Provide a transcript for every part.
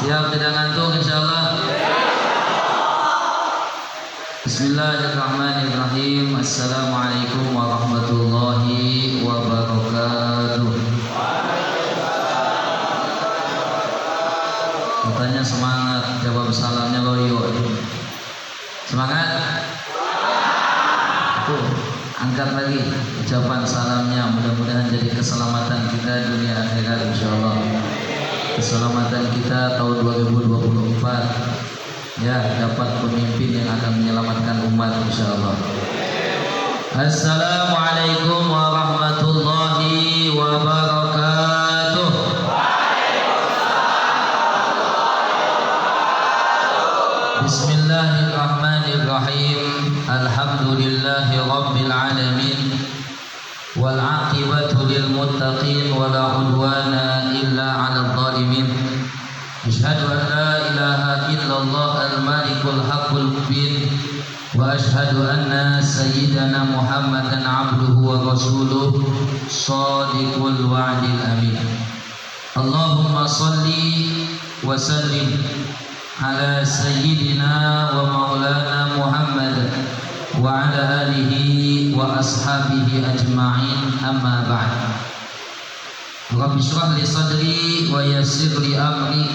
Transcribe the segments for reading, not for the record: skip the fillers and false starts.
Siap tidak ngantuk insyaallah? Bismillahirrahmanirrahim. Assalamualaikum warahmatullahi wabarakatuh. Katanya semangat, jawab salamnya loyo. Semangat? Tuh, angkat lagi ucapan salamnya. Mudah-mudahan jadi keselamatan kita dunia akhirat insyaallah. Keselamatan kita tahun 2024. Ya, dapat pemimpin yang akan menyelamatkan umat insyaallah. Assalamualaikum warahmatullahi wabarakatuh. Bismillahirrahmanirrahim. Alhamdulillahi rabbil alamin. Wal 'aqibatu lil muttaqin wa la 'udwana illa 'alal zalimin. Asyhadu an la ilaha illallah al-malikul haqqul mubin wa asyhadu anna sayyidana Muhammadan 'abduhu wa rasuluh shadiqul wa'dil amin. Allahumma shalli wa sallim ala sayyidina wa maulana Muhammad wa ala alihi wa ashabihi ajma'in, amma ba'd. Rabbi shrah li sadri wa yassir li amri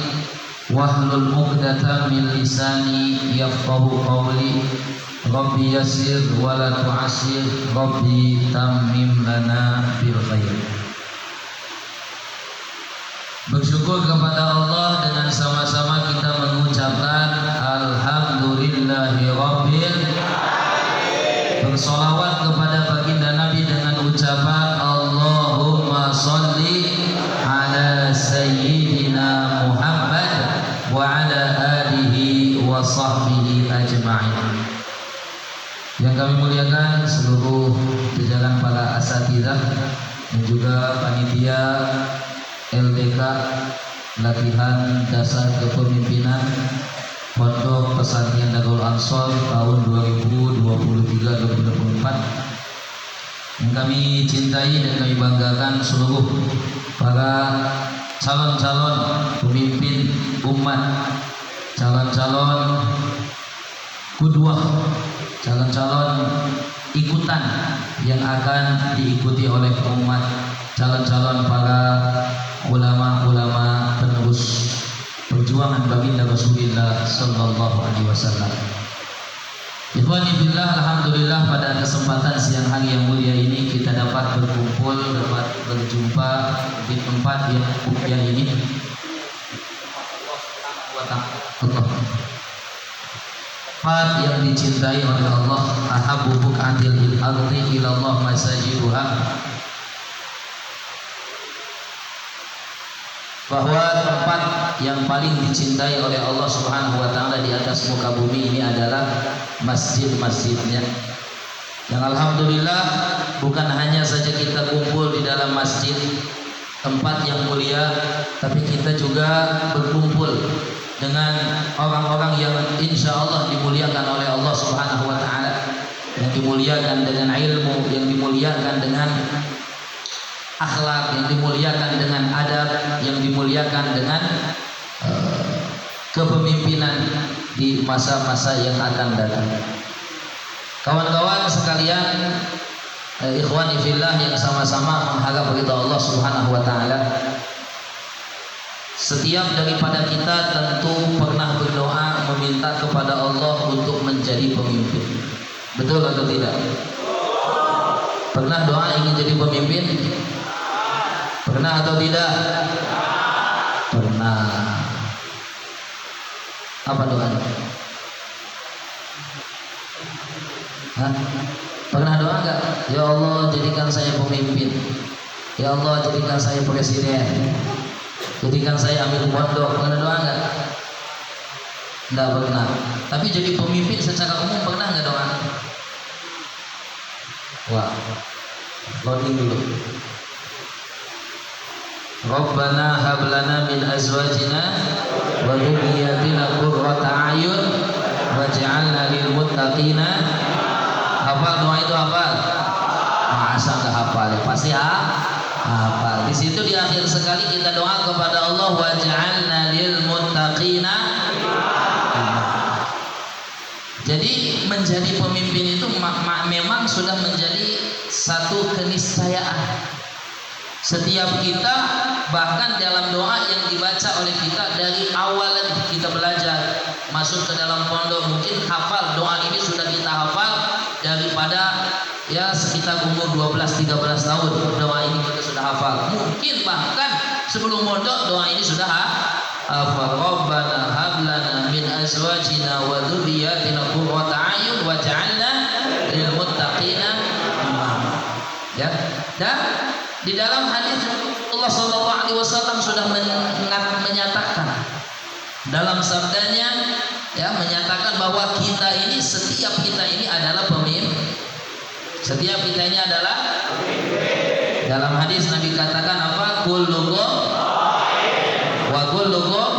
wahlul 'uqdatam min lisani yafqahu qawli. Rabbi yassir wa la tu'assir, Rabbi tammim lana bil khair. Bersyukur kepada Allah dengan sama-sama kita mengucapkan alhamdulillahi rabbil alamin. Bersolawat kepada baginda Nabi dengan ucapan Allahumma sholli ala sayyidina Muhammad wa ala alihi wa sahbihi ajma'in. Yang kami muliakan seluruh jajaran para asatidzah dan juga panitia LDK latihan dasar kepemimpinan Pondok Pesantren Darul Ansor tahun 2023-2024 yang kami cintai dan kami banggakan seluruh para calon-calon pemimpin umat, calon-calon qudwah, calon-calon ikutan yang akan diikuti oleh umat, calon-calon para ulama-ulama penerus perjuangan baginda Rasulullah sallallahu alaihi wasallam. Ikhwani billah, alhamdulillah pada kesempatan siang hari yang mulia ini kita dapat berkumpul, dapat berjumpa di tempat yang mulia ini. Tempat yang dicintai oleh Allah, ahabbu buqatil ardi ila Allah masajiduha. Bahwa tempat yang paling dicintai oleh Allah Subhanahu wa taala di atas muka bumi ini adalah masjid-masjidnya. Yang alhamdulillah bukan hanya saja kita kumpul di dalam masjid, tempat yang mulia, tapi kita juga berkumpul dengan orang-orang yang insya Allah dimuliakan oleh Allah Subhanahu wa taala, yang dimuliakan dengan ilmu, yang dimuliakan dengan akhlak, yang dimuliakan dengan adab, yang dimuliakan dengan kepemimpinan di masa-masa yang akan datang. Kawan-kawan sekalian, ikhwani fillah yang sama-sama mengharap ridha Allah Subhanahu wa taala, setiap daripada kita tentu pernah berdoa meminta kepada Allah untuk menjadi pemimpin. Betul atau tidak? Pernah doa ingin jadi pemimpin? Pernah atau tidak? Pernah. Apa doanya? Hah? Pernah doa enggak? Ya Allah, jadikan saya pemimpin. Ya Allah, jadikan saya presiden. Jadikan saya amir pondok. Pernah doa enggak? Enggak pernah. Tapi jadi pemimpin secara umum pernah enggak doa? Wah. Loading dulu. Rabbana hab lana min azwajina wa dhurriyyatina qurrata a'yun waj'alna lil muttaqina. Hafal doa itu hafal? Masa enggak hafal? Pasti hafal. Di situ di akhir sekali kita doa kepada Allah, waj'alna lil muttaqina muttaqina imama. Jadi menjadi pemimpin itu memang sudah menjadi satu keniscayaan. Setiap kita, bahkan dalam doa yang dibaca oleh kita dari awal kita belajar masuk ke dalam pondok, mungkin hafal doa ini sudah kita hafal daripada ya sekitar umur 12-13 tahun. Doa ini kita sudah hafal. Mungkin bahkan sebelum mondok doa ini sudah hafal. Rabbana hab lana min azwajina wa dzurriyyatina qurrata a'yun waj'alna lil muttaqina imama. Ya. Dan di dalam hadis Allah sallallahu alaihi wasallam sudah menyatakan dalam sabdanya, ya, menyatakan bahwa kita ini, setiap kita ini adalah pemimpin. Setiap kita ini adalah pemimpin. Dalam hadis Nabi katakan apa? Kullukum wa kullukum.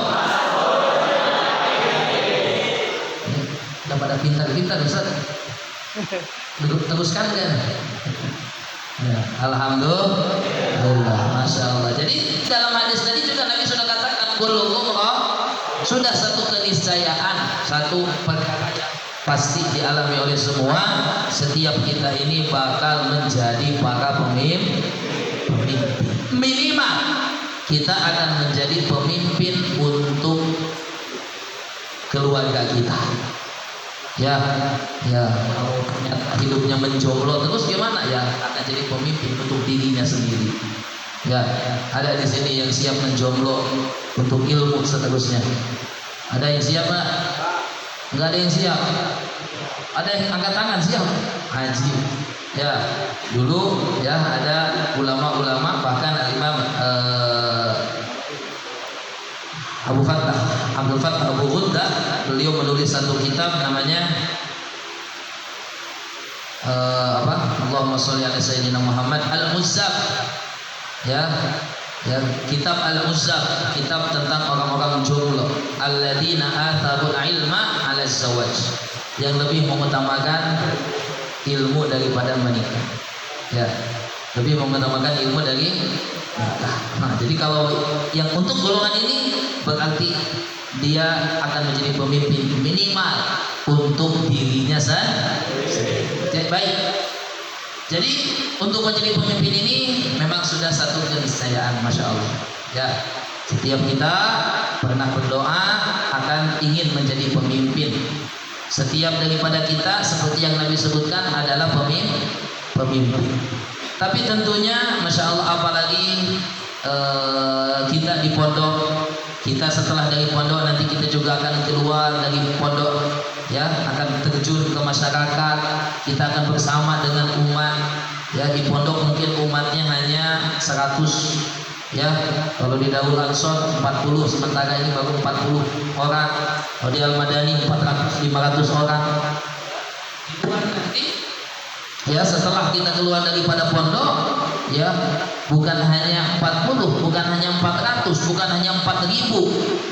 Udah pada pintar-pintar Ustaz. Teruskan kan? Ya, alhamdulillah, masya Allah. Jadi dalam hadis tadi juga Nabi sudah katakan kullukum sudah satu keniscayaan, satu perkara yang pasti dialami oleh semua. Setiap kita ini bakal menjadi para pemimpin. Minimal kita akan menjadi pemimpin untuk keluarga kita. Ya, kalau ternyata hidupnya menjomblo terus gimana? Ya, akan jadi pemimpin untuk dirinya sendiri. Ya, ada di sini yang siap menjomblo untuk ilmu seterusnya. Ada yang siap nggak? Nggak ada yang siap. Ada yang angkat tangan siap haji. Ya, dulu ya ada ulama-ulama, bahkan Imam Abdul Fattah Abu Ghudda, beliau menulis satu kitab namanya Allahumma sholli ala sayyidina Muhammad Al-Muzzab. Ya, kitab Al-Muzzab, kitab tentang orang-orang jomblo, alladzina atharul ilma 'ala zawaj, yang lebih mengutamakan ilmu daripada menikah. Ya, lebih mengutamakan ilmu dari menikah. Nah, jadi kalau yang untuk golongan ini berarti dia akan menjadi pemimpin minimal untuk dirinya sendiri. Baik. Jadi untuk menjadi pemimpin ini memang sudah satu keniscayaan, masya Allah. Ya, setiap kita pernah berdoa akan ingin menjadi pemimpin. Setiap daripada kita, seperti yang Nabi sebutkan, adalah pemimpin. Tapi tentunya, masya Allah, apalagi kita di pondok, kita setelah dari pondok nanti kita juga akan keluar dari pondok, ya, akan terjun ke masyarakat. Kita akan bersama dengan umat. Ya, di pondok mungkin umatnya hanya 100. Ya, kalau di Darul Ansor 40, sementara ini baru 40 orang. Kalau di Al-Madani 400-500 orang. Itu kan nanti, ya, setelah kita keluar daripada pondok, ya, bukan hanya 40, bukan hanya 400, bukan hanya 4000.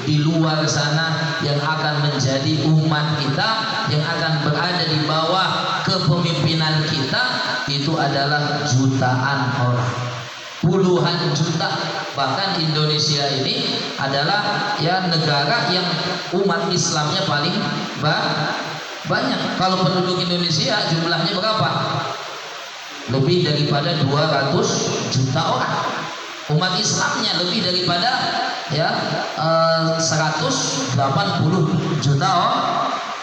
Di luar sana yang akan menjadi umat kita, yang akan berada di bawah kepemimpinan kita, itu adalah jutaan orang, puluhan juta. Bahkan Indonesia ini adalah ya negara yang umat Islamnya paling banyak. Kalau penduduk Indonesia jumlahnya berapa? Lebih daripada 200 juta orang. Umat Islamnya lebih daripada ya 180 juta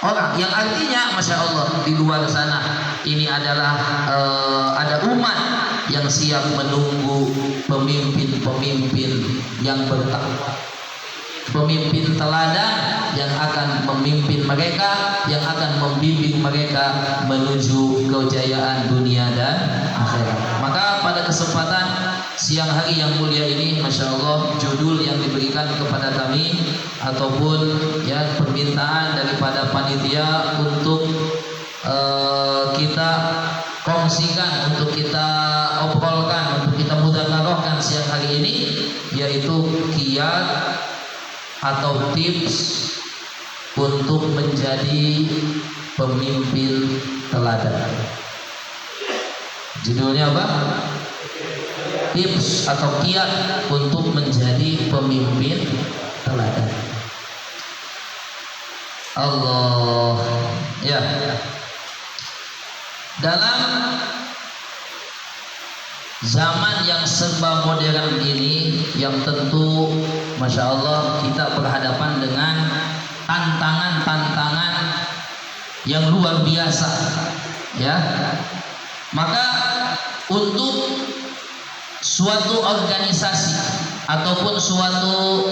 orang. Yang artinya, masya Allah, di luar sana ini adalah ada umat yang siap menunggu pemimpin-pemimpin yang bertakwa, pemimpin teladan yang akan memimpin mereka, yang akan membimbing mereka menuju kejayaan dunia dan akhirat. Maka pada kesempatan siang hari yang mulia ini, masya Allah, judul yang diberikan kepada kami ataupun ya permintaan daripada panitia untuk kita kongsikan, untuk kita obrolkan, untuk kita mudzakarahkan siang hari ini, yaitu kiat atau tips untuk menjadi pemimpin teladan. Judulnya apa? Tips atau kiat untuk menjadi pemimpin teladan. Allah. Ya. Dalam zaman yang serba modern ini, yang tentu Masya Allah kita berhadapan dengan tantangan-tantangan yang luar biasa, ya. Maka untuk suatu organisasi ataupun suatu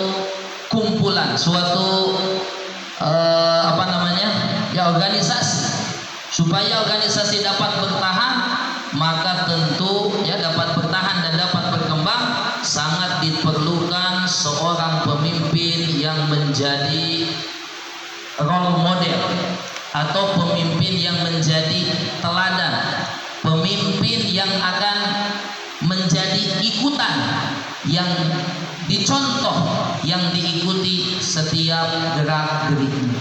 kumpulan, suatu organisasi, supaya organisasi dapat bertahan, maka tentu ya dapat bertahan dan dapat berkembang, sangat diperlukan seorang pemimpin yang menjadi role model atau pemimpin yang menjadi teladan, pemimpin yang akan menjadi ikutan, yang dicontoh, yang diikuti setiap gerak-geriknya.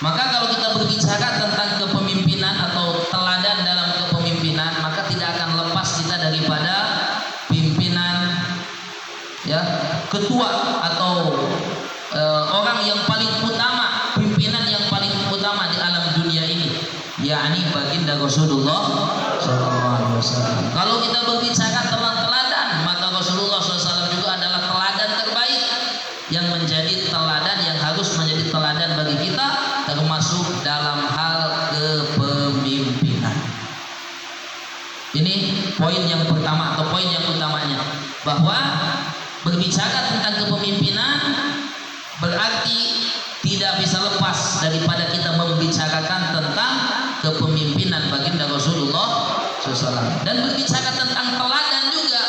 Maka kalau kita berbicara tentang kepemimpinan atau teladan dalam kepemimpinan, maka tidak akan lepas kita daripada pimpinan, ya, ketua atau orang yang paling utama, pimpinan yang paling utama di alam dunia ini, yakni baginda Rasulullah SAW. Kalau kita berbicara tentang teladan, maka Rasulullah SAW juga adalah teladan terbaik, yang menjadi teladan, yang harus menjadi teladan bagi kita, termasuk dalam hal kepemimpinan. Ini poin yang pertama atau poin yang utamanya, bahwa berbicara tentang kepemimpinan berarti tidak bisa lepas daripada kita membicarakan tentang kepemimpinan baginda Rasulullah SAW. Dan berbicara tentang teladan juga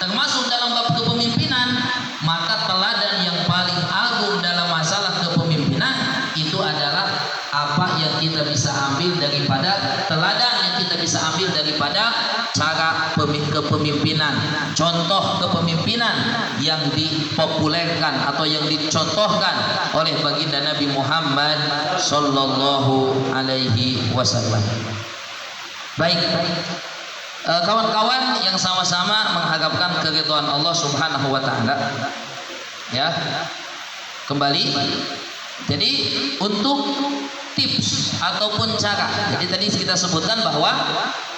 termasuk dalam bab kepemimpinan, maka teladan yang paling agung dalam masalah kepemimpinan itu adalah apa yang kita bisa ambil daripada teladan, yang kita bisa ambil daripada cara kepemimpinan, contoh kepemimpinan yang dipopulerkan atau yang dicontohkan oleh baginda Nabi Muhammad sallallahu alaihi wasallam. Baik, kawan-kawan yang sama-sama mengharapkan keridhaan Allah Subhanahu wa taala, ya. Kembali, jadi untuk tips ataupun cara, jadi tadi kita sebutkan bahwa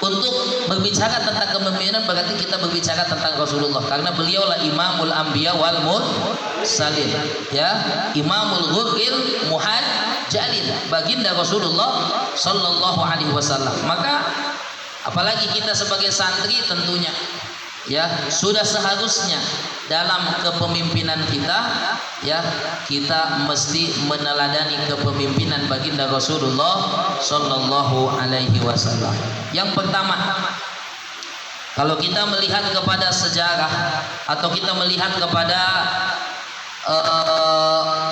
untuk berbicara tentang kepemimpinan berarti kita berbicara tentang Rasulullah, karena beliaulah imamul anbiya wal mursalin, ya, imamul ghurril muhajjalin, baginda Rasulullah sallallahu alaihi wasallam. Maka apalagi kita sebagai santri, tentunya ya sudah seharusnya dalam kepemimpinan kita, ya, kita mesti meneladani kepemimpinan baginda Rasulullah sallallahu alaihi wasallam. Yang pertama, kalau kita melihat kepada sejarah atau kita melihat kepada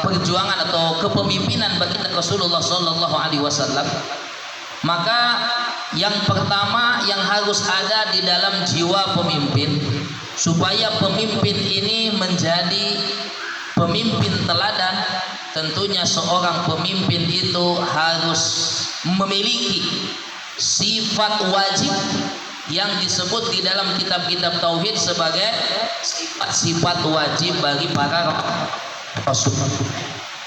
perjuangan atau kepemimpinan baginda Rasulullah sallallahu alaihi wasallam, maka yang pertama yang harus ada di dalam jiwa pemimpin, supaya pemimpin ini menjadi pemimpin teladan, tentunya seorang pemimpin itu harus memiliki sifat wajib yang disebut di dalam kitab-kitab tauhid sebagai sifat wajib bagi para rasul.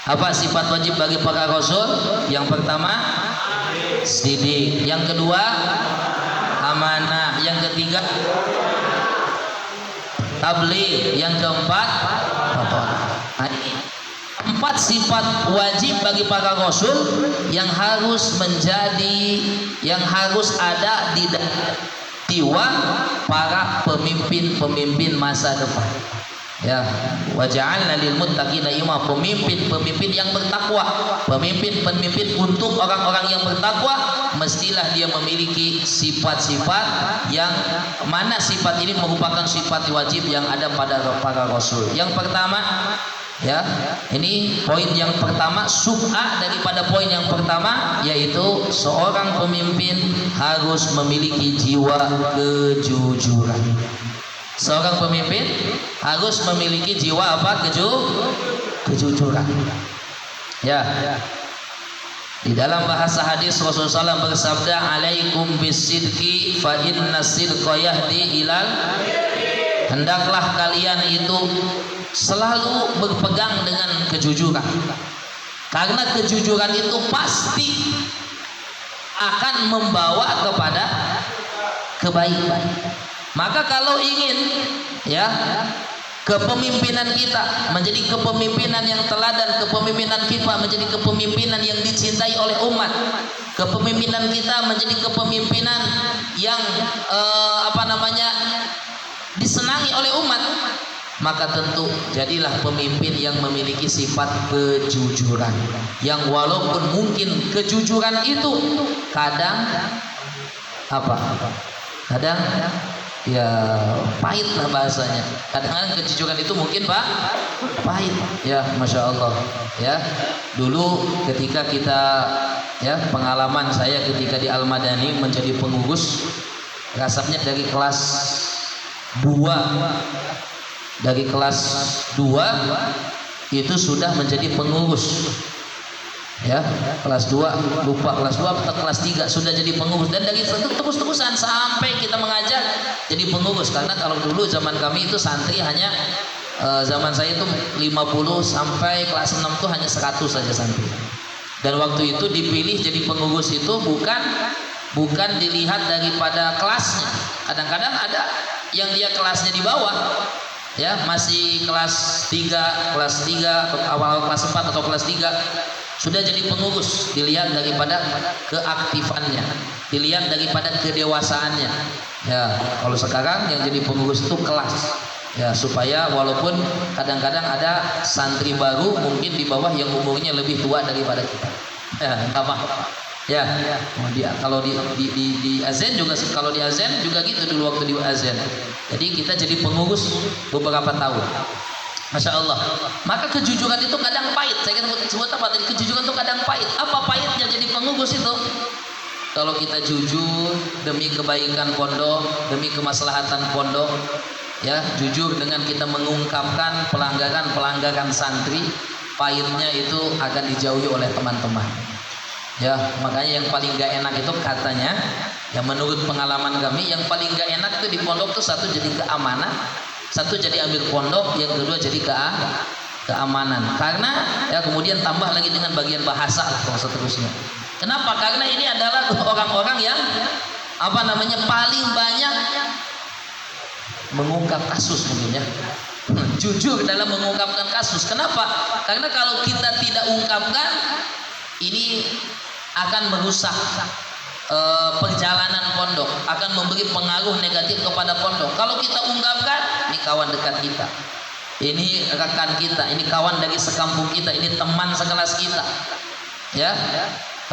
Apa sifat wajib bagi para rasul? Yang pertama sidik, yang kedua amanah, yang ketiga tabligh, yang keempat empat sifat wajib bagi para rasul yang harus menjadi, yang harus ada di jiwa para pemimpin masa depan. Ya, wa ja'alna lil muttaqina imama, pemimpin yang bertakwa, pemimpin untuk orang-orang yang bertakwa, mestilah dia memiliki sifat-sifat yang mana sifat ini merupakan sifat wajib yang ada pada para rasul. Yang pertama, ya, ini poin yang pertama, sub'a daripada poin yang pertama, yaitu seorang pemimpin harus memiliki jiwa kejujuran. Seorang pemimpin harus memiliki jiwa apa? Kejujuran. Ya. Di dalam bahasa hadis Rasulullah SAW bersabda, "Alaikum bisidqi fa inna sidqa yahdi ilal." Hendaklah kalian itu selalu berpegang dengan kejujuran, Karena kejujuran itu pasti akan membawa kepada kebaikan. Maka kalau ingin ya kepemimpinan kita menjadi kepemimpinan yang teladan, kepemimpinan kita menjadi kepemimpinan yang dicintai oleh umat, kepemimpinan kita menjadi kepemimpinan yang disenangi oleh umat, maka tentu jadilah pemimpin yang memiliki sifat kejujuran, yang walaupun mungkin kejujuran itu kadang kadang ya pahit lah bahasanya. Kadang-kadang kejujuran itu mungkin pahit ya, masya Allah ya. Dulu ketika kita ya, pengalaman saya ketika di Al-Madani menjadi pengurus, rasanya dari kelas 2 itu sudah menjadi pengurus ya, kelas 2 lupa kelas 2 atau kelas 3 sudah jadi pengurus, dan dari itu terus-terusan sampai kita mengajar jadi pengurus. Karena kalau dulu zaman kami itu santri hanya zaman saya itu 50 sampai kelas 6 itu hanya 100 saja santri, dan waktu itu dipilih jadi pengurus itu bukan dilihat daripada kelasnya. Kadang-kadang ada yang dia kelasnya di bawah ya, masih kelas 3 atau awal kelas 4 atau kelas 3 sudah jadi pengurus, dilihat daripada keaktifannya, dilihat daripada kedewasaannya ya. Kalau sekarang yang jadi pengurus itu kelas ya, supaya walaupun kadang-kadang ada santri baru mungkin di bawah yang umurnya lebih tua daripada kita ya, apa ya. Kalau di azan juga, kalau di azan juga gitu dulu waktu di azan. Jadi kita jadi pengurus beberapa tahun, masya Allah. Maka kejujuran itu kadang pahit. Saya sebut apa tadi? Kejujuran itu kadang pahit. Apa pahitnya jadi pengurus itu? Kalau kita jujur demi kebaikan pondok, demi kemaslahatan pondok, ya jujur dengan kita mengungkapkan pelanggaran santri, pahitnya itu akan dijauhi oleh teman-teman. Ya, makanya yang paling gak enak itu katanya, yang menurut pengalaman kami yang paling gak enak itu di pondok tuh, satu jadi keamanan, satu jadi ambil pondok, yang kedua jadi keamanan. Karena ya kemudian tambah lagi dengan bagian bahasa atau seterusnya. Kenapa? Karena ini adalah orang-orang yang paling banyak mengungkap kasus mungkin ya. Jujur dalam mengungkapkan kasus. Kenapa? Karena kalau kita tidak ungkapkan, ini akan merusak perjalanan pondok, akan memberi pengaruh negatif kepada pondok. Kalau kita ungkapkan, ini kawan dekat kita, ini rekan kita, ini kawan dari sekampung kita, ini teman sekelas kita ya.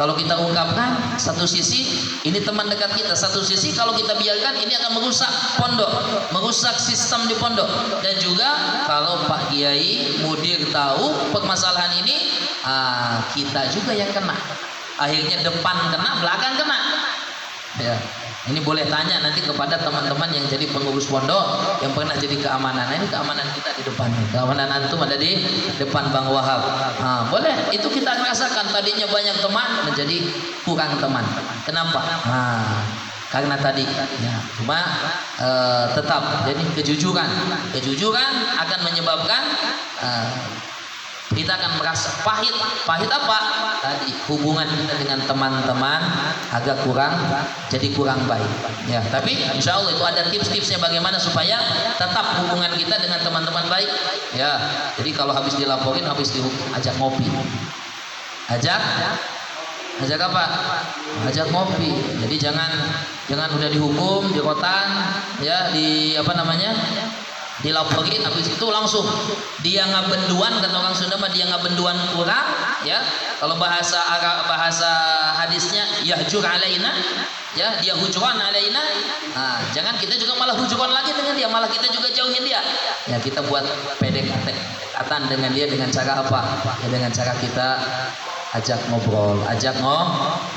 Kalau kita ungkapkan, satu sisi ini teman dekat kita, satu sisi kalau kita biarkan ini akan merusak pondok, merusak sistem di pondok. Dan juga kalau Pak Kiai Mudir tahu permasalahan ini, kita juga yang kena. Akhirnya depan kena, belakang kena ya. Ini boleh tanya nanti kepada teman-teman yang jadi pengurus pondok, yang pernah jadi keamanan. Ini keamanan kita di depan, keamanan antum ada di depan Bang Wahab. Boleh, itu kita rasakan tadinya banyak teman menjadi kurang teman. Kenapa? Karena tadi ya, cuma tetap jadi kejujuran akan menyebabkan kita akan merasa pahit apa tadi, hubungan kita dengan teman-teman agak kurang baik ya. Tapi insya Allah itu ada tips-tipsnya bagaimana supaya tetap hubungan kita dengan teman-teman baik ya. Jadi kalau habis dilaporin, habis dihukum, ajak ngopi, ajak apa? Ajak ngopi. Jadi jangan udah dihukum, di rotan ya, dilaporin, habis itu langsung dia ngabenduan, kata orang Sunda mah dia ngabenduan kurang ya. Kalau bahasa hadisnya yahjur alaina ya, dia hujuran alaina. Jangan kita juga malah hujuran lagi dengan dia, malah kita juga jauhin dia ya. Kita buat pendekatan dengan dia dengan cara apa ya? Dengan cara kita ajak ngobrol, ajak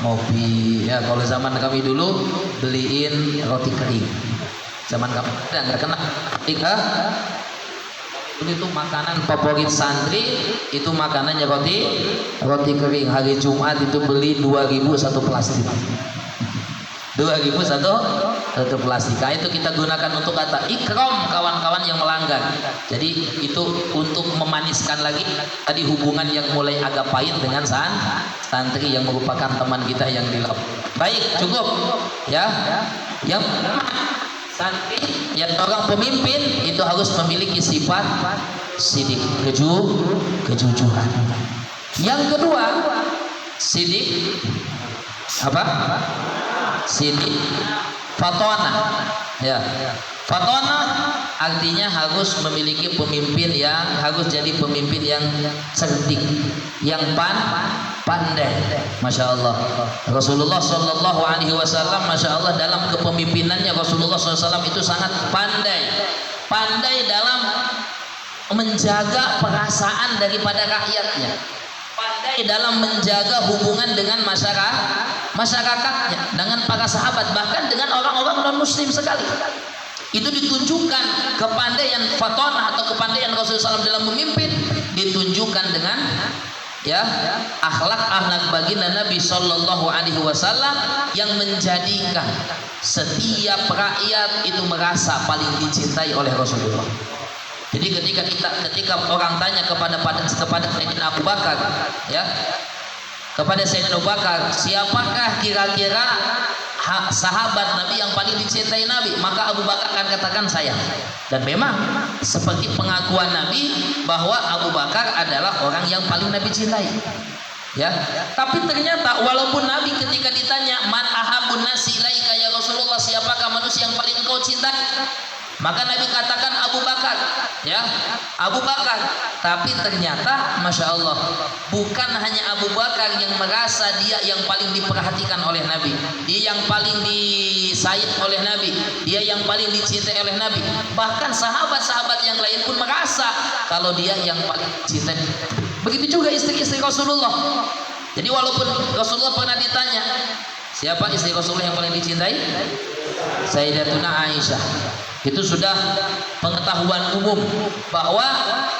ngopi ya. Kalau zaman kami dulu beliin roti kering, zaman kami nggak kena itu makanan favorit santri, itu makanannya roti kering. Hari Jumat itu beli 2.000 satu plastik, 2.000 satu Tutup plastik. Nah, itu kita gunakan untuk kata ikram kawan-kawan yang melanggar. Jadi itu untuk memaniskan lagi tadi hubungan yang mulai agak pahit dengan santri yang merupakan teman kita yang dilap. Baik, cukup ya. Yang santri yang orang pemimpin itu harus memiliki sifat sidik, kejujuran. Yang kedua, sidik apa? Sidik fatona. Ya. Fatona artinya harus memiliki pemimpin yang harus jadi pemimpin yang cerdik, yang pandai. Masya Allah. Rasulullah Shallallahu Alaihi Wasallam, Masya Allah, dalam kepemimpinannya Rasulullah SAW itu sangat pandai dalam menjaga perasaan daripada rakyatnya, pandai dalam menjaga hubungan dengan masyarakatnya, dengan para sahabat, bahkan dengan orang-orang non muslim sekali. Itu ditunjukkan kepandaian fatonah atau kepandaian Rasulullah SAW dalam memimpin, ditunjukkan dengan ya akhlak baginda Nabi Shallallahu Alaihi Wasallam yang menjadikan setiap rakyat itu merasa paling dicintai oleh Rasulullah. Jadi ketika orang tanya kepada Sayyidina Abu Bakar, ya, kepada Sayyidina Abu Bakar, siapakah kira-kira sahabat Nabi yang paling dicintai Nabi, maka Abu Bakar akan katakan saya. Dan memang seperti pengakuan Nabi bahwa Abu Bakar adalah orang yang paling Nabi cintai. Ya, tapi ternyata walaupun Nabi ketika ditanya man ahabun nasi ilaika ya Rasulullah, siapakah manusia yang paling engkau cintai, maka Nabi katakan Abu Bakar, ya, Abu Bakar. Tapi ternyata Masya Allah, bukan hanya Abu Bakar yang merasa dia yang paling diperhatikan oleh Nabi, dia yang paling disayang oleh Nabi, dia yang paling dicintai oleh Nabi. Bahkan sahabat-sahabat yang lain pun merasa kalau dia yang paling dicintai. Begitu juga istri-istri Rasulullah. Jadi walaupun Rasulullah pernah ditanya, siapa istri Rasulullah yang paling dicintai? Sayyidatuna Aisyah. Itu sudah pengetahuan umum bahwa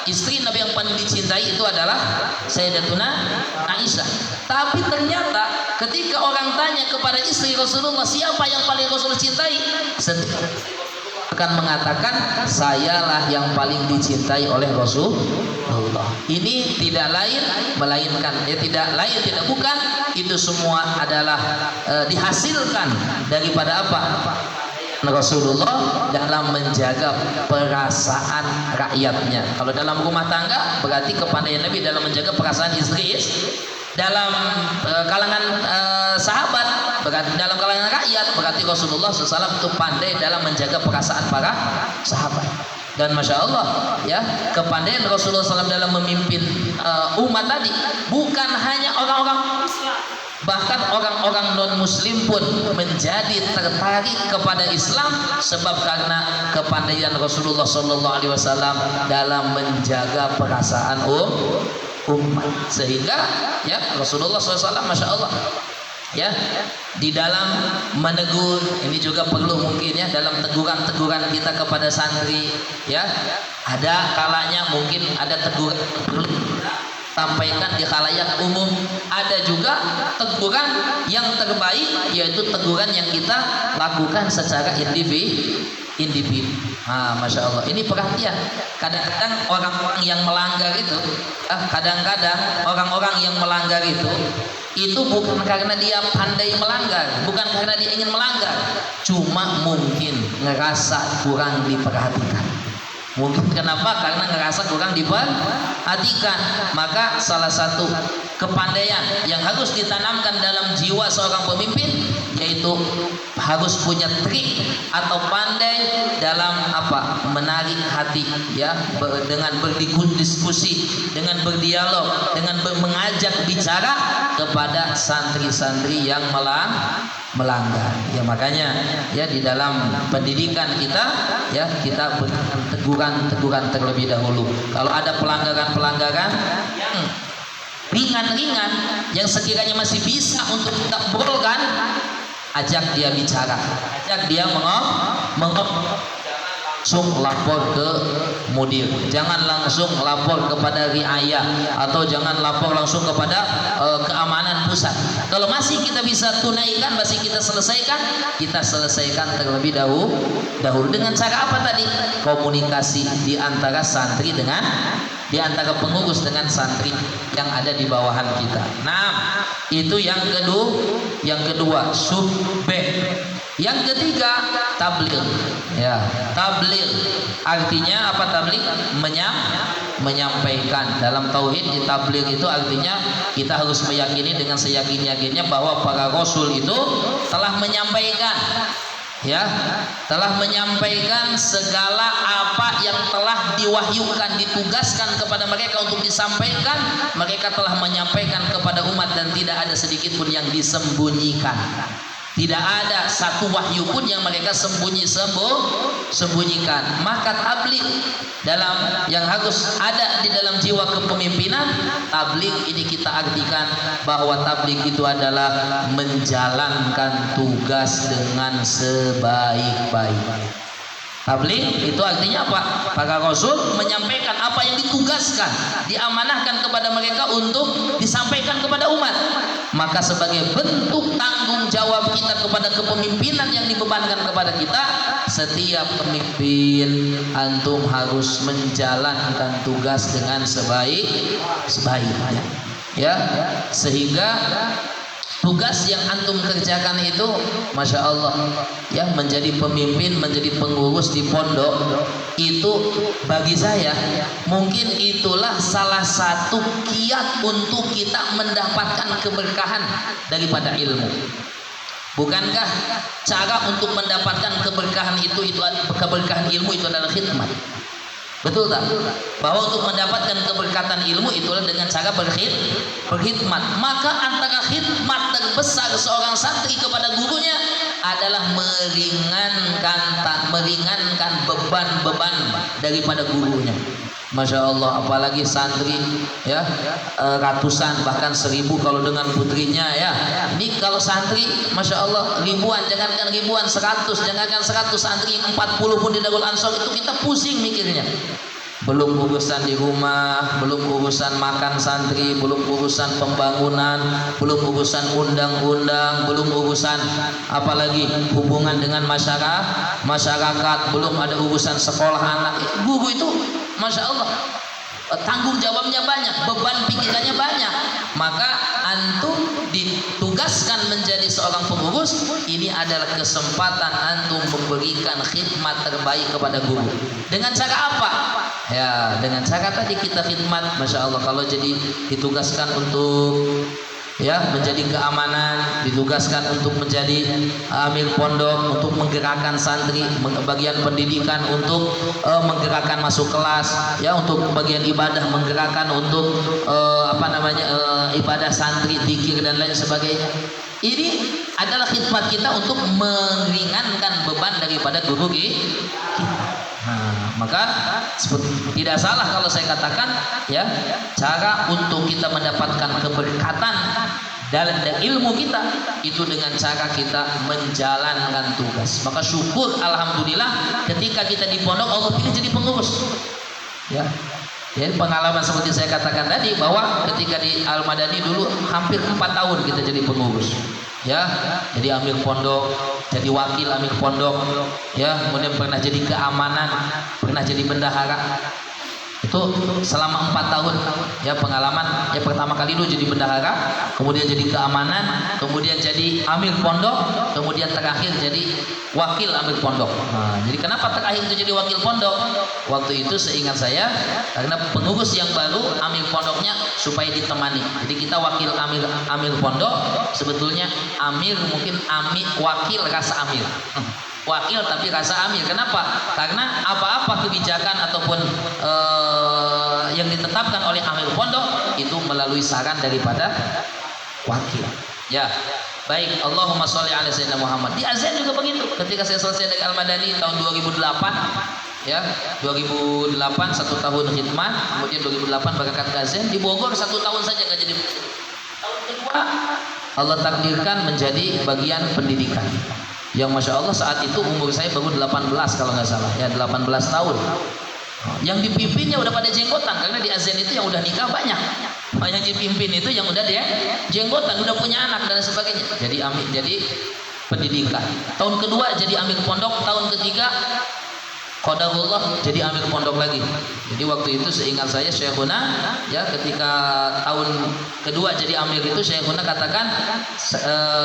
istri Nabi yang paling dicintai itu adalah Sayyidatuna Aisyah. Tapi ternyata ketika orang tanya kepada istri Rasulullah, siapa yang paling Rasulullah cintai, akan mengatakan sayalah yang paling dicintai oleh Rasulullah. Ini tidak lain melainkan, tidak bukan, itu semua adalah dihasilkan daripada apa? Rasulullah dalam menjaga perasaan rakyatnya. Kalau dalam rumah tangga berarti kepandaian Nabi dalam menjaga perasaan istri. Dalam kalangan sahabat, berarti dalam kalangan rakyat, berarti Rasulullah SAW itu pandai dalam menjaga perasaan para sahabat. Dan Masya Allah, ya, kepandaian Rasulullah SAW dalam memimpin umat tadi bukan hanya orang-orang Islam, bahkan orang-orang non muslim pun menjadi tertarik kepada Islam sebab karena kepandaian Rasulullah SAW dalam menjaga perasaan umat. Sehingga ya Rasulullah SAW Masya Allah, ya, di dalam menegur, ini juga perlu mungkin ya dalam teguran kita kepada santri, ya, ada kalanya mungkin ada teguran perlu sampaikan di khalayak umum, ada juga teguran yang terbaik yaitu teguran yang kita lakukan secara individu. Masya Allah, ini perhatian. Kadang-kadang orang-orang yang melanggar itu, itu bukan karena dia pandai melanggar, bukan karena dia ingin melanggar, cuma mungkin ngerasa kurang diperhatikan. Mungkin kenapa? Karena ngerasa kurang diperhatikan. Maka salah satu kepandaian yang harus ditanamkan dalam jiwa seorang pemimpin yaitu harus punya trik atau pandai dalam apa? Menarik hati, ya, dengan berdiskusi, dengan berdialog, dengan mengajak bicara kepada santri-santri yang melanggar. Ya, makanya ya di dalam pendidikan kita, ya, kita berikan teguran terlebih dahulu. Kalau ada pelanggaran yang ringan-ringan yang sekiranya masih bisa untuk kita obrolkan, ajak dia bicara, ajak dia langsung lapor ke mudir, jangan langsung lapor kepada riayah, atau jangan lapor langsung kepada keamanan pusat. Kalau masih kita bisa tunaikan, masih kita selesaikan terlebih dahulu dengan cara apa tadi? Komunikasi di antara santri dengan, di antara pengurus dengan santri yang ada di bawahan kita. Nah, itu yang kedua subbeh. Yang ketiga tabligh. Ya, tabligh artinya apa? Tabligh menyampaikan. Dalam tauhid di tabligh itu artinya kita harus meyakini dengan seyakin-yakinnya bahwa para rasul itu telah menyampaikan, ya, telah menyampaikan segala apa yang telah diwahyukan, ditugaskan kepada mereka untuk disampaikan. Mereka telah menyampaikan kepada umat dan tidak ada sedikit pun yang disembunyikan. Tidak ada satu wahyu pun yang mereka sembunyikan. Maka tabligh dalam yang harus ada di dalam jiwa kepemimpinan, tabligh ini kita artikan bahwa tabligh itu adalah menjalankan tugas dengan sebaik-baiknya. Tabligh itu artinya apa? Para rasul menyampaikan apa yang ditugaskan, diamanahkan kepada mereka untuk disampaikan kepada umat. Maka sebagai bentuk tanggung jawab kita kepada kepemimpinan yang dibebankan kepada kita, setiap pemimpin antum harus menjalankan tugas dengan sebaik-baiknya. Ya, sehingga tugas yang antum kerjakan itu, masya Allah, ya, menjadi pemimpin, menjadi pengurus di pondok itu bagi saya mungkin itulah salah satu kiat untuk kita mendapatkan keberkahan daripada ilmu. Bukankah cara untuk mendapatkan keberkahan itu keberkahan ilmu itu adalah khidmat? Betul tak? Bahwa untuk mendapatkan keberkatan ilmu itulah dengan cara berkhidmat. Maka antara khidmat terbesar seorang santri kepada gurunya adalah meringankan beban-beban daripada gurunya. Masya Allah, apalagi santri, ya, ratusan bahkan 1000 kalau dengan putrinya, ya. Ini kalau santri, masya Allah, ribuan, jangankan ribuan, 100, jangankan 100 santri, 40 pun di Darul Ansor itu kita pusing mikirnya. Belum urusan di rumah, belum urusan makan santri, belum urusan pembangunan, belum urusan undang-undang, belum urusan apalagi hubungan dengan masyarakat, belum ada urusan sekolah anak. Guru itu masya Allah tanggung jawabnya banyak, beban pikirannya banyak. Maka antum ditugaskan menjadi seorang pengurus, ini adalah kesempatan antum memberikan khidmat terbaik kepada guru. Dengan cara apa? Ya, dengan cara tadi kita khidmat. Masya Allah, kalau jadi ditugaskan untuk, ya, menjadi keamanan, ditugaskan untuk menjadi amir pondok, untuk menggerakkan santri, bagian pendidikan untuk menggerakkan masuk kelas, ya, untuk bagian ibadah menggerakkan untuk ibadah santri, zikir dan lain sebagainya. Ini adalah khidmat kita untuk meringankan beban daripada guru kita. Nah, maka tidak salah kalau saya katakan, ya, cara untuk kita mendapatkan keberkatan dalam ilmu kita itu dengan cara kita menjalankan tugas. Maka syukur alhamdulillah ketika kita di pondok Allah pilih jadi pengurus. Ya. Jadi pengalaman seperti saya katakan tadi, bahwa ketika di Al-Madani dulu hampir 4 tahun kita jadi pengurus. Ya, jadi amir pondok, jadi wakil amir pondok, ya, kemudian pernah jadi keamanan, pernah jadi bendahara. Itu selama 4 tahun, ya, pengalaman. Ya, pertama kali dulu jadi bendahara, kemudian jadi keamanan, kemudian jadi amir pondok, kemudian terakhir jadi wakil amir pondok. Nah, jadi kenapa terakhir itu jadi wakil pondok? Waktu itu seingat saya, karena pengurus yang baru amir pondoknya supaya ditemani. Jadi kita wakil amir pondok, sebetulnya amir mungkin wakil rasa amir. Wakil tapi rasa amir. Kenapa? Karena apa-apa kebijakan ataupun yang ditetapkan oleh amir pondok itu melalui saran daripada wakil. Ya, baik. Allahumma sholli ala sayyidina Muhammad. Di Azan juga begitu. Ketika saya selesai dari Al-Madani tahun 2008, ya, 2008 1 tahun khidmat, kemudian 2008 berangkat ke Azan. Di Bogor 1 tahun saja nggak jadi. Tahun kedua Allah takdirkan menjadi bagian pendidikan. yang masya Allah saat itu umur saya baru 18 kalau nggak salah ya, 18 tahun. Yang dipimpinnya udah pada jenggotan, karena di ASEAN itu yang udah nikah banyak. Yang dipimpin itu yang udah dia jenggotan, udah punya anak dan sebagainya. Jadi pendidikan. Tahun kedua jadi amir pondok, tahun ketiga qadarullah jadi amir pondok lagi. Jadi waktu itu seingat saya Syekhuna ya, ketika tahun kedua jadi amir itu Syekhuna katakan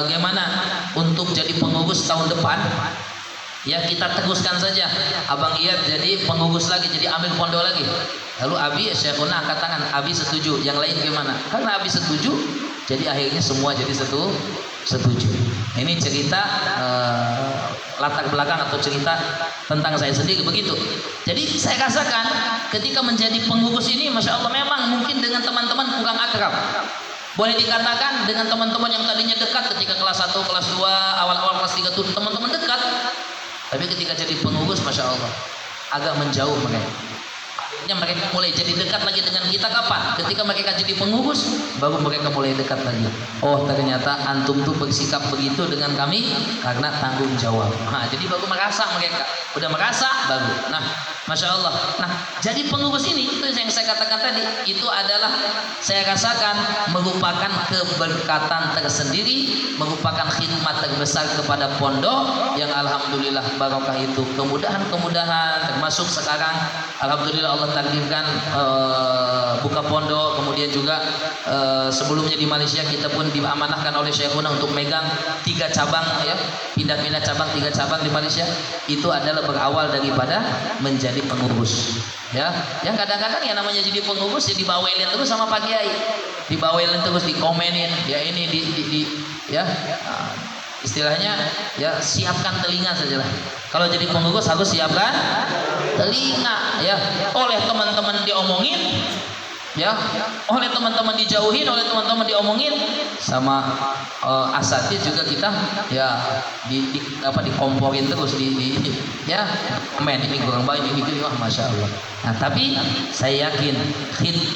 gimana untuk jadi pengurus tahun depan ya, kita teruskan saja Abang Iyad jadi pengurus lagi, jadi amir pondok lagi. Lalu Abi Syekhuna angkat tangan, Abi setuju. Yang lain gimana? Karena Abi setuju, jadi akhirnya semua jadi setuju. Ini cerita latar belakang atau cerita tentang saya sendiri begitu. Jadi saya rasakan ketika menjadi pengurus ini, masya Allah memang mungkin dengan teman-teman kurang akrab. Boleh dikatakan dengan teman-teman yang tadinya dekat ketika kelas 1, kelas 2, awal-awal kelas 3 tuh teman-teman dekat. Tapi ketika jadi pengurus, masya Allah agak menjauh mereka. Mereka mulai jadi dekat lagi dengan kita kapan? Ketika mereka jadi pengurus, baru mereka mulai dekat lagi. Oh ternyata antum tuh bersikap begitu dengan kami karena tanggung jawab. Nah, jadi baru merasa mereka, udah merasa baru. Nah, masya Allah. Nah, jadi pengurus ini itu yang saya katakan tadi, itu adalah saya rasakan merupakan keberkatan tersendiri, merupakan khidmat terbesar kepada pondok yang alhamdulillah barokah itu. Kemudahan termasuk sekarang alhamdulillah Allah takdirkan buka pondok, kemudian juga sebelumnya di Malaysia kita pun diamanahkan oleh Syekhuna untuk megang 3 cabang ya, pindah-pindah cabang 3 cabang di Malaysia. Itu adalah berawal daripada menjadi pengurus ya. Yang kadang-kadang ya namanya jadi pengurus ya dibawelin terus sama Pak Kiai, dibawelin terus, dikomenin ya, ini di ya istilahnya ya, siapkan telinga sajalah. Kalau jadi pengurus harus siapkan telinga ya, oleh teman-teman diomongin ya, oleh teman-teman dijauhin, oleh teman-teman diomongin, sama asatid juga kita ya dikomporin terus ya, men ini kurang baik, ini gini, wah masya Allah. Nah tapi saya yakin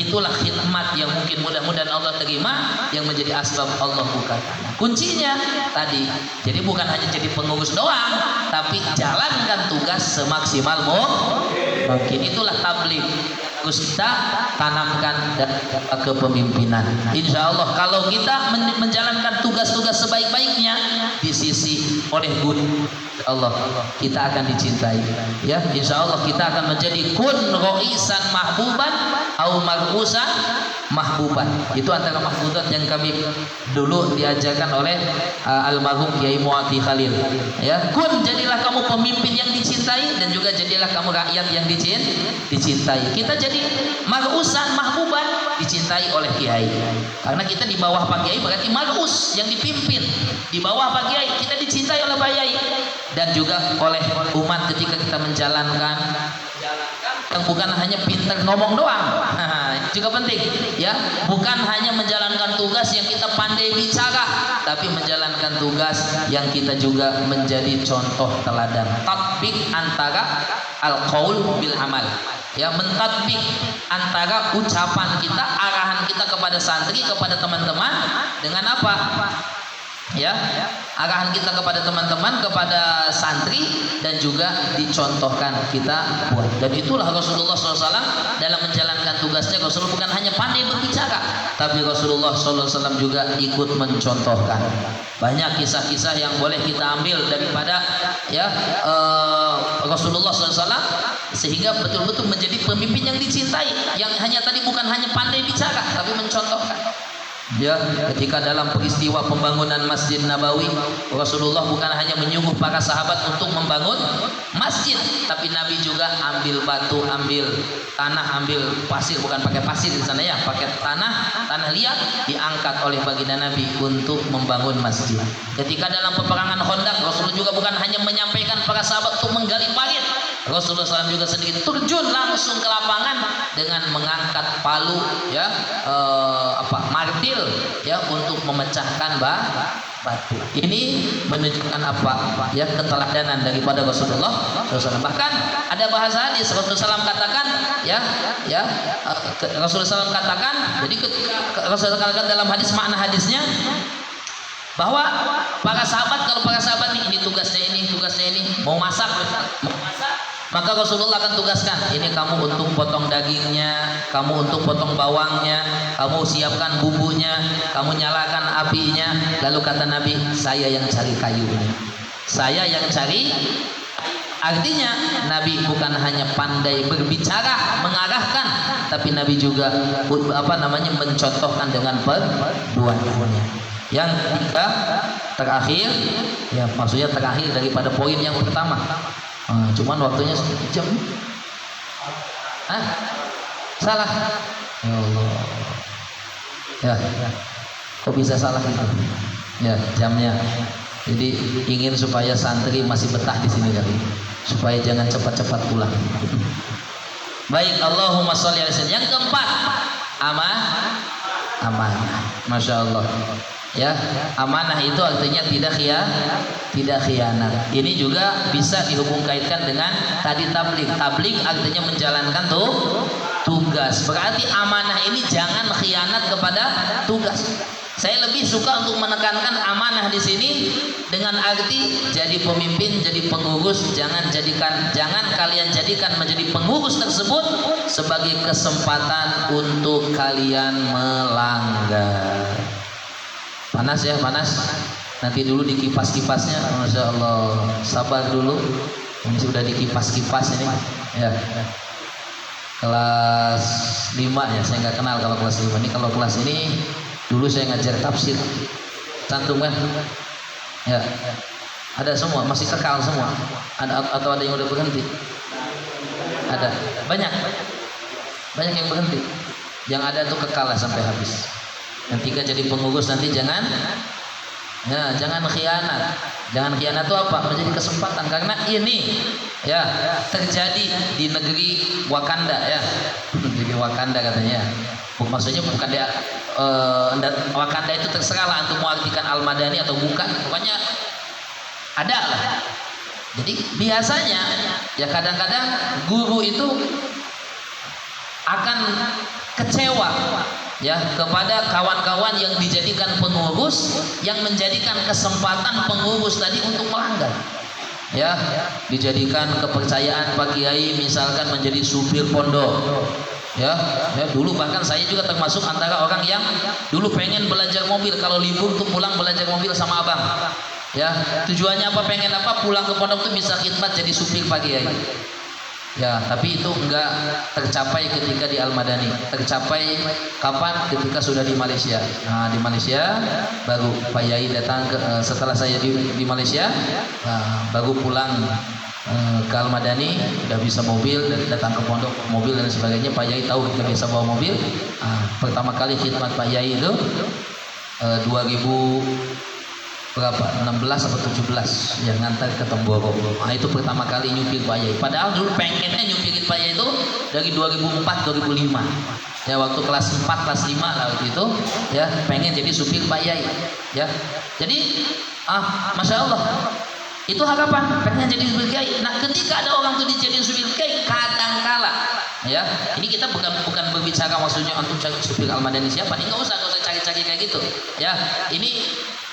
itulah khidmat yang mungkin mudah-mudahan Allah terima, yang menjadi asbab Allah buka. Kuncinya tadi, jadi bukan hanya jadi pengurus doang, tapi jalankan tugas semaksimal mungkin. Itulah tabligh, harus kita tanamkan dan kepemimpinan. Insya Allah kalau kita menjalankan tugas-tugas sebaik-baiknya di sisi oleh Allah, kita akan dicintai ya. Insya Allah kita akan menjadi kun roisan mahbuban au mar'usan mahbuban. Itu antara mahbubat yang kami dulu diajarkan oleh almarhum Kiai Muati Khalil ya. Kun, jadilah kamu pemimpin yang dicintai, dan juga jadilah kamu rakyat yang dicintai. Kita jadi mar'usan mahbuban, dicintai oleh Kiai. Karena kita di bawah Pak Kiai berarti mar'us, yang dipimpin. Di bawah Pak Kiai kita dicintai oleh Pak Kiai, dan juga oleh umat ketika kita menjalankan yang bukan hanya pintar ngomong doang. Itu juga penting ya, bukan hanya menjalankan tugas yang kita pandai bicara, tapi menjalankan tugas yang kita juga menjadi contoh teladan. Tatbik antara al-qaul bil amal ya, mentatbik antara ucapan kita, arahan kita kepada santri, kepada teman-teman, dengan apa ya, arahan kita kepada teman-teman, kepada santri, dan juga dicontohkan kita buat. Dan itulah Rasulullah SAW dalam menjalankan tugasnya. Rasulullah bukan hanya pandai berbicara, tapi Rasulullah SAW juga ikut mencontohkan. Banyak kisah-kisah yang boleh kita ambil daripada ya Rasulullah SAW, sehingga betul-betul menjadi pemimpin yang dicintai, yang hanya tadi bukan hanya pandai bicara, tapi mencontohkan. Ya, ketika dalam peristiwa pembangunan Masjid Nabawi, Rasulullah bukan hanya menyuruh para sahabat untuk membangun masjid, tapi Nabi juga ambil batu, ambil tanah, ambil pasir, bukan pakai pasir di sana ya, pakai tanah liat, diangkat oleh baginda Nabi untuk membangun masjid. Ketika dalam peperangan Khandaq, Rasulullah juga bukan hanya menyampaikan para sahabat untuk menggali parit, Rasulullah SAW juga sendiri terjun langsung ke lapangan dengan mengangkat palu ya, martil ya, untuk memecahkan batu. Ini menunjukkan apa ya, keteladanan daripada Rasulullah SAW. Bahkan ada bahasa hadis Rasulullah SAW katakan Rasulullah SAW katakan, jadi Rasulullah katakan dalam hadis, makna hadisnya Bahwa para sahabat, kalau para sahabat nih, ini tugasnya ini, mau masak, maka Rasulullah akan tugaskan, ini kamu untuk potong dagingnya, kamu untuk potong bawangnya, kamu siapkan bumbunya, kamu nyalakan apinya. Lalu kata Nabi, saya yang cari kayunya, saya yang cari. Artinya Nabi bukan hanya pandai berbicara, mengarahkan, tapi Nabi juga mencontohkan dengan perbuatannya. Yang ketiga, terakhir, ya maksudnya terakhir daripada poin yang pertama. Cuman waktunya sejam. Salah. Ya Allah. Ya. Kok bisa salah gitu? Ya, jamnya. Jadi ingin supaya santri masih betah di sini kali, supaya jangan cepat-cepat pulang. Baik, Allahumma sholli alaihi wasallam. Yang keempat, amanah. Masya Allah. Ya, amanah itu artinya tidak khianat. Ini juga bisa dihubung kaitkan dengan tadi tabligh. Tabligh artinya menjalankan tugas. Berarti amanah ini jangan khianat kepada tugas. Saya lebih suka untuk menekankan amanah di sini dengan arti jadi pemimpin, jadi pengurus, jangan kalian jadikan menjadi pengurus tersebut sebagai kesempatan untuk kalian melanggar. Panas ya, panas. Nanti dulu dikipas-kipasnya, Masya Allah. Sabar dulu. Ini sudah dikipas-kipas ini. Ya. Kelas 5 ya, saya nggak kenal kalau kelas 5 ini. Kalau kelas ini dulu saya ngajar tafsir, cantum kan? Ya, ada semua, masih kekal semua. Ada atau ada yang udah berhenti? Ada, banyak yang berhenti. Yang ada tuh kekal lah sampai habis. Yang tiga jadi pengurus nanti jangan khianat. Jangan khianat itu apa? Menjadi kesempatan, karena ini ya terjadi di negeri Wakanda ya. Negeri Wakanda katanya. Maksudnya bukan dia Wakanda itu terserah lah untuk mengartikan Al-Madani atau bukan, pokoknya ada lah. Jadi biasanya ya kadang-kadang guru itu akan kecewa ya kepada kawan-kawan yang dijadikan pengurus, yang menjadikan kesempatan pengurus tadi untuk melanggar. Ya, dijadikan kepercayaan Pak Kiai misalkan menjadi supir pondok. Ya, dulu bahkan saya juga termasuk antara orang yang dulu pengen belajar mobil, kalau libur tuh pulang belajar mobil sama abang. Ya, tujuannya apa? Pengen apa? Pulang ke pondok tuh bisa khidmat jadi supir Pak Kiai. Ya, tapi itu enggak tercapai ketika di Al-Madani. Tercapai kapan? Ketika sudah di Malaysia. Nah, di Malaysia baru Pak Yai datang setelah saya di Malaysia, baru pulang ke Al-Madani, udah bisa mobil dan datang ke pondok mobil dan sebagainya. Pak Yai tahu kita bisa bawa mobil. Pertama kali khidmat Pak Yai itu 16 atau 17 yang ngantar ke Temboro. Nah, itu pertama kali nyupir Pak Yai. Padahal dulu pengennya nyupirin Pak Yai itu dari 2004-2005. Ya, waktu kelas 4, kelas 5 lah waktu itu, ya, pengen jadi supir Pak Yai. Ya. Jadi Masya Allah. Itu harapan, pengen jadi supir Kiai. Nah, ketika ada orang tuh dijadiin supir Kiai, kadangkala ya, ini kita bukan berbicara maksudnya untuk cari supir Al-Madani siapa, ini nggak usah cari-cari kayak gitu. Ya, ini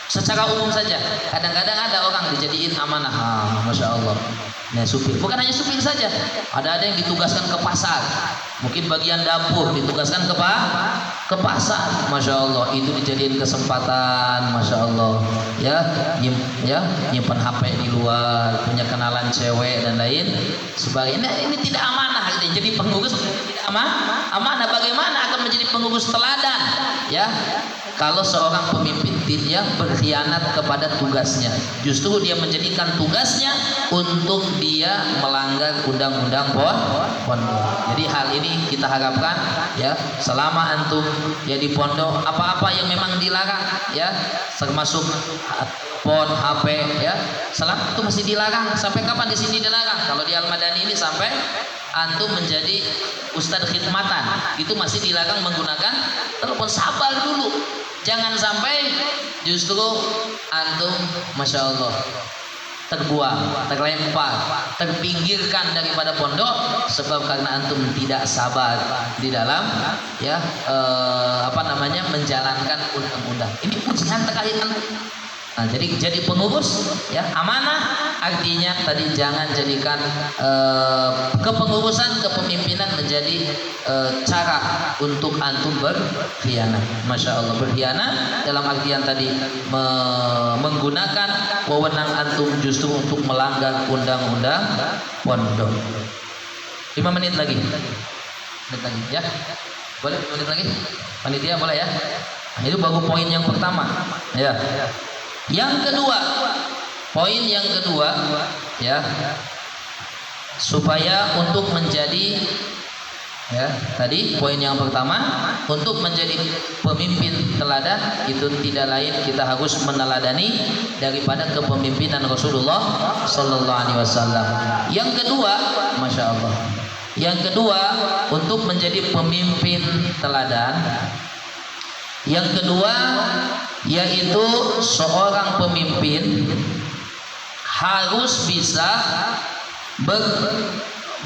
secara umum saja. Kadang-kadang ada orang dijadiin amanah, Masya Allah. Nah, supir, bukan hanya supir saja. Ada yang ditugaskan ke pasar, mungkin bagian dapur ditugaskan ke pasar. Masya Allah, itu dijadiin kesempatan, Masya Allah. Ya, nyimpan HP di luar, punya kenalan cewek dan lain sebagainya. Ini tidak amanah. Jadi pengurus tidak amanah. Bagaimana akan menjadi pengurus teladan? Ya, kalau seorang pemimpin yang berkhianat kepada tugasnya, justru dia menjadikan tugasnya untuk dia melanggar undang-undang pondok. Jadi hal ini kita harapkan ya, selama antum ya di pondok, apa-apa yang memang dilarang ya, termasuk HP ya, selama itu masih dilarang. Sampai kapan di sini dilarang? Kalau di Al-Madani ini sampai antum menjadi ustadz khidmatan itu masih dilarang menggunakan telepon. Sabar dulu, jangan sampai justru antum Masya Allah terbuang, terlempar, terpinggirkan daripada pondok sebab karena antum tidak sabar di dalam ya menjalankan undang-undang. Ini ujian terakhir antum. Nah, jadi pengurus ya amanah, artinya tadi jangan jadikan kepengurusan, kepemimpinan menjadi cara untuk antum berkhianat. Masya Allah, berkhianat dalam artian tadi menggunakan wewenang antum justru untuk melanggar undang-undang pondok. 5 menit lagi ya, boleh 5 menit lagi panitia, boleh ya. Nah, itu baru poin yang pertama ya. Yang kedua, poin yang kedua ya, supaya untuk menjadi ya, tadi poin yang pertama untuk menjadi pemimpin teladan itu tidak lain kita harus meneladani daripada kepemimpinan Rasulullah Sallallahu Alaihi Wasallam. Yang kedua, masya Allah, yang kedua untuk menjadi pemimpin teladan, yang kedua yaitu seorang pemimpin harus bisa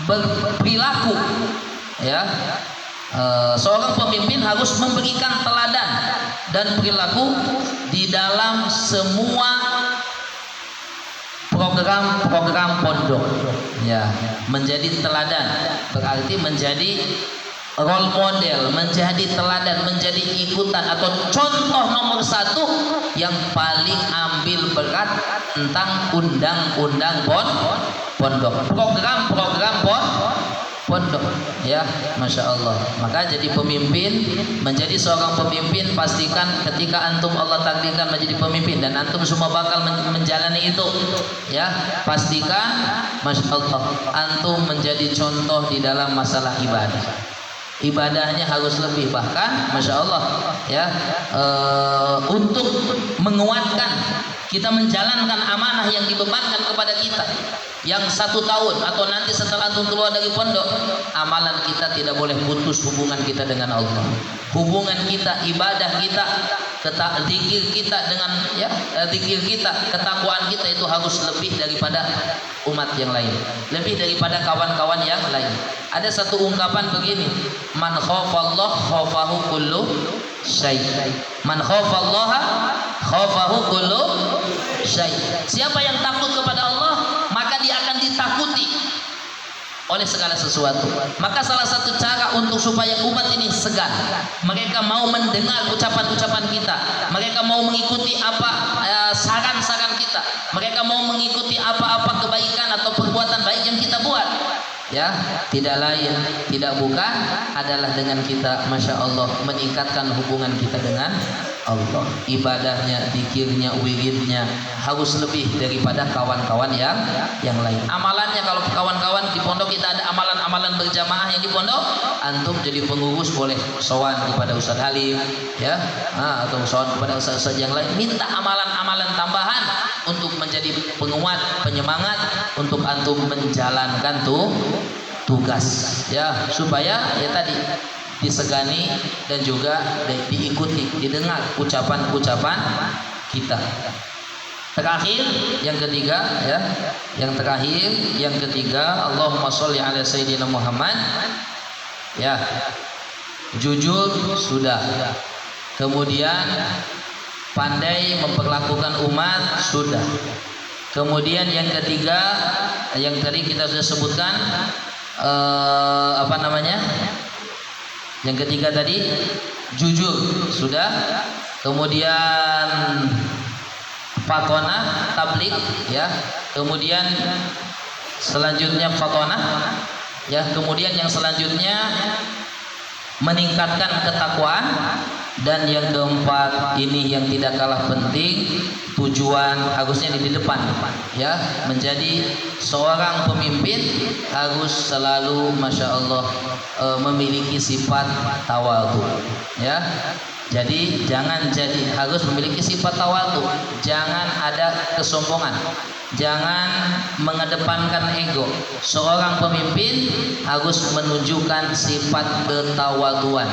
berperilaku ya. Seorang pemimpin harus memberikan teladan dan perilaku di dalam semua program-program pondok ya. Menjadi teladan berarti menjadi role model, menjadi teladan, menjadi ikutan atau contoh nomor 1 yang paling ambil berat tentang undang-undang pondok, program-program pondok ya. Masya Allah. Maka jadi pemimpin, menjadi seorang pemimpin, pastikan ketika antum Allah takdirkan menjadi pemimpin dan antum semua bakal menjalani itu ya, pastikan masya Allah antum menjadi contoh di dalam masalah ibadah. Ibadahnya harus lebih, bahkan masya Allah ya, untuk menguatkan kita menjalankan amanah yang dibebankan kepada kita yang 1 tahun atau nanti setelah antum keluar dari pondok, amalan kita tidak boleh putus hubungan kita dengan Allah, hubungan kita, ibadah kita, zikir kita dengan ya, zikir kita, ketakwaan kita itu harus lebih daripada umat yang lain, lebih daripada kawan-kawan yang lain. Ada satu ungkapan begini, man khafallah khafahu kullu syai. Man khafallaha khafahu kullu syai. Siapa yang takut kepada Allah, maka dia akan ditakuti oleh segala sesuatu. Maka salah satu cara untuk supaya umat ini segan, mereka mau mendengar ucapan-ucapan kita, mereka mau mengikuti apa saran-saran kita, mereka mau mengikuti apa-apa kebaikan atau perbuatan baik yang kita buat ya, tidak lain tidak bukan adalah dengan kita masya Allah meningkatkan hubungan kita dengan Allah. Ibadahnya, zikirnya, wiridnya harus lebih daripada kawan-kawan yang lain. Amalannya, kalau kawan-kawan di pondok kita ada amalan-amalan berjamaah yang di pondok, antum jadi pengurus boleh sowan kepada Ustaz Halim ya, atau sowan kepada ustaz-ustaz yang lain, minta amalan-amalan tambahan untuk menjadi penguat, penyemangat untuk antum menjalankan tugas ya, supaya ya tadi disegani dan juga diikuti, didengar ucapan-ucapan kita. Terakhir yang ketiga ya, yang ketiga Allahumma sholli ala sayyidina Muhammad ya, jujur sudah, kemudian pandai memperlakukan umat sudah, kemudian yang ketiga yang tadi kita sudah sebutkan apa namanya, yang ketiga tadi jujur sudah, kemudian fatonah tablik ya, kemudian selanjutnya fatonah ya, kemudian yang selanjutnya meningkatkan ketakwaan, dan yang keempat ini yang tidak kalah penting, tujuan harusnya di depan ya, menjadi seorang pemimpin harus selalu masya Allah memiliki sifat tawadhu ya. Jadi harus memiliki sifat tawadhu, jangan ada kesombongan, jangan mengedepankan ego. Seorang pemimpin harus menunjukkan sifat ketawadhuan,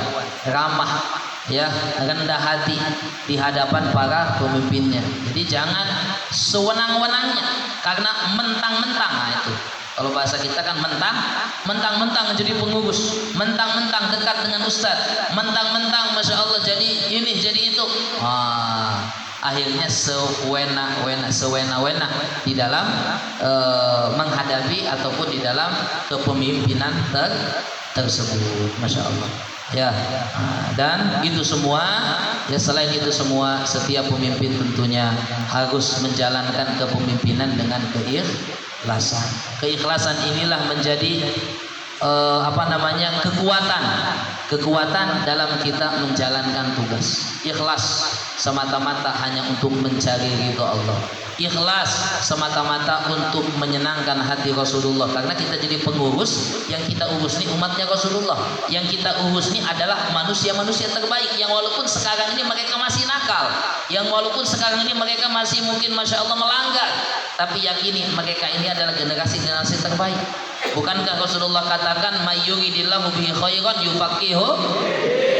ramah ya, rendah hati di hadapan para pemimpinnya. Jadi jangan sewenang-wenangnya karena mentang-mentang, nah itu kalau bahasa kita kan mentang-mentang jadi pengurus, mentang-mentang dekat dengan ustaz, mentang-mentang masya Allah jadi ini jadi itu. akhirnya sewena-wena di dalam menghadapi ataupun di dalam kepemimpinan tersebut. Masya Allah ya. Dan itu semua ya, selain itu semua setiap pemimpin tentunya harus menjalankan kepemimpinan dengan keikhlasan inilah menjadi kekuatan dalam kita menjalankan tugas. Ikhlas semata-mata hanya untuk mencari ridha Allah. Ikhlas semata-mata untuk menyenangkan hati Rasulullah. Karena kita jadi pengurus, yang kita urus ini umatnya Rasulullah. Yang kita urus ini adalah manusia-manusia terbaik yang walaupun sekarang ini mereka masih nakal, yang walaupun sekarang ini mereka masih mungkin Masya Allah melanggar, tapi yakini mereka ini adalah generasi-generasi terbaik. Bukankah Rasulullah katakan mayyuridillahu bihi khairan yufaqihu?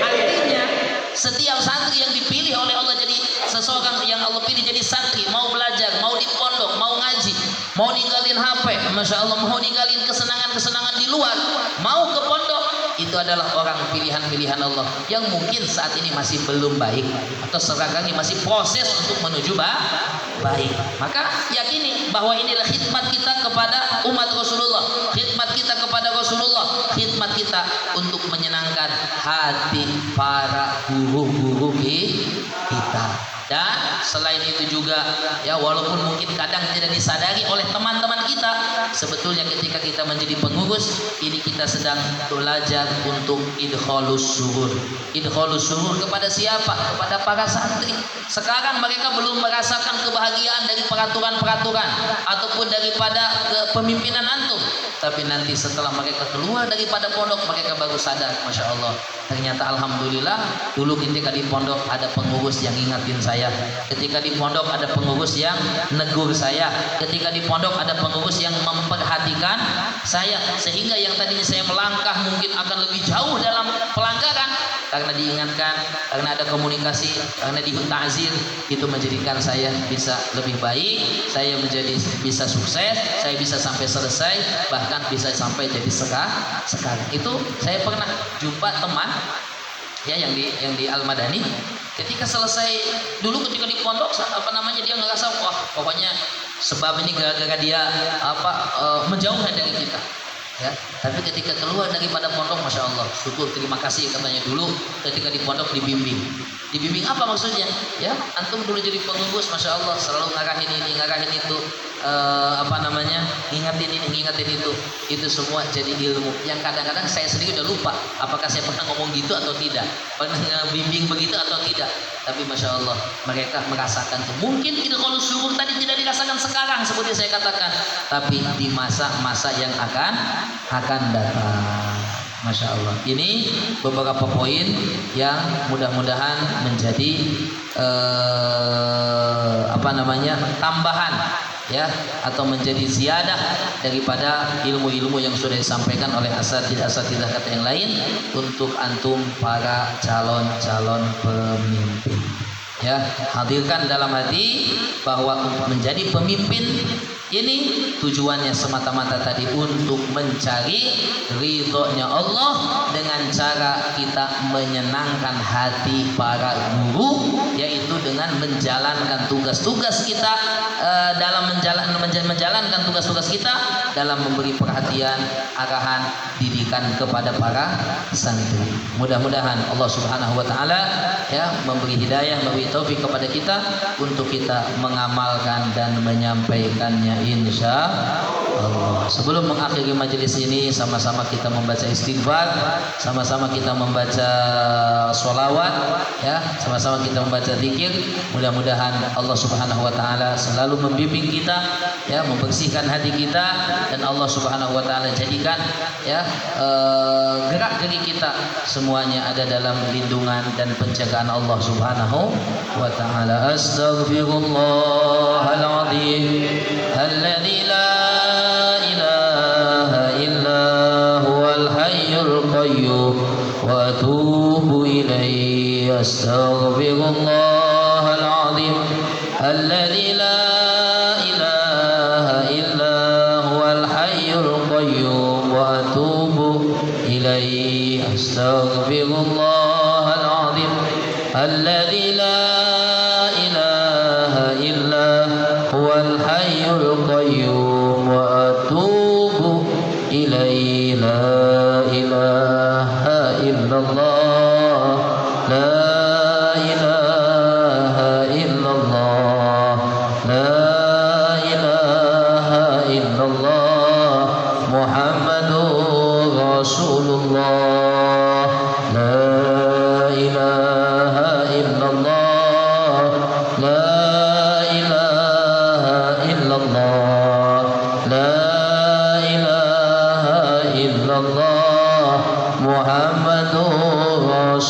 Artinya setiap santri yang dipilih oleh Allah jadi seseorang yang Allah pilih jadi santri, mau belajar, mau di pondok, mau ngaji, mau ninggalin HP, Masya Allah, mau ninggalin kesenangan-kesenangan di luar, mau ke pondok, itu adalah orang pilihan-pilihan Allah yang mungkin saat ini masih belum baik atau sekarang ini masih proses untuk menuju baik. Maka yakini bahwa inilah khidmat kita kepada umat Rasulullah, khidmat kita kepada Rasulullah, khidmat kita untuk menyenangkan hati para guru-guru kita. Dan selain itu juga ya, walaupun mungkin kadang tidak disadari oleh teman-teman kita, sebetulnya ketika kita menjadi pengurus ini kita sedang belajar untuk idkhalus surur. Idkhalus surur kepada siapa? Kepada para santri. Sekarang mereka belum merasakan kebahagiaan dari peraturan-peraturan ataupun daripada kepemimpinan antum, tapi nanti setelah mereka keluar daripada pondok mereka baru sadar, Masya Allah, ternyata alhamdulillah dulu ketika di pondok ada pengurus yang ingatin saya, ketika di pondok ada pengurus yang negur saya, ketika di pondok ada pengurus yang memperhatikan saya, sehingga yang tadinya saya melangkah mungkin akan lebih jauh dalam pelanggaran, karena diingatkan, karena ada komunikasi, karena ta'zir, itu menjadikan saya bisa lebih baik, saya menjadi bisa sukses, saya bisa sampai selesai, bahkan bisa sampai jadi sekarang. Itu saya pernah jumpa teman ya yang di Al-Madani, ketika selesai dulu ketika di pondok dia ngerasa wah pokoknya sebab ini gara-gara dia menjauh dari kita ya, tapi ketika keluar daripada pondok, Masya Allah, syukur, terima kasih katanya, dulu ketika di pondok dibimbing apa maksudnya ya, antum dulu jadi pengurus, Masya Allah, selalu ngarahin ini ngarahin itu, ngingetin ini ngingetin itu semua jadi ilmu yang kadang-kadang saya sendiri udah lupa apakah saya pernah ngomong gitu atau tidak, pernah ngebimbing begitu atau tidak, tapi Masya Allah mereka merasakan itu. Mungkin kalau syukur tadi tidak dirasakan sekarang seperti saya katakan, tapi di masa-masa yang akan datang. Masya Allah. Ini beberapa poin yang mudah-mudahan menjadi tambahan ya, atau menjadi ziyadah daripada ilmu-ilmu yang sudah disampaikan oleh asatidzah kata yang lain untuk antum para calon-calon pemimpin. Ya, hadirkan dalam hati bahwa untuk menjadi pemimpin ini tujuannya semata-mata tadi untuk mencari ridhonya Allah dengan cara kita menyenangkan hati para guru, yaitu dengan menjalankan tugas-tugas kita dalam menjalankan tugas-tugas kita dalam memberi perhatian, arahan, didikan kepada para santri. Mudah-mudahan Allah Subhanahu wa taala ya memberi hidayah, memberi taufik kepada kita untuk kita mengamalkan dan menyampaikannya insya Allah. Sebelum mengakhiri majelis ini, sama-sama kita membaca istighfar, sama-sama kita membaca sholawat ya, sama-sama kita membaca zikir. Mudah-mudahan Allah Subhanahu wa taala selalu membimbing kita ya, membersihkan hati kita, dan Allah Subhanahu wa taala jadikan ya gerak-gerik kita semuanya ada dalam lindungan dan penjagaan Allah Subhanahu wa taala. Astaghfirullahal azim alladzi la ilaha illa huwal hayyul qayyum wa atubu ilaihi. Astaghfirullahal azim alladzi la ilaha illa huwal hayyul qayyum wa atubu ilaihi. Astaghfirullahal azim alladzi la ilaha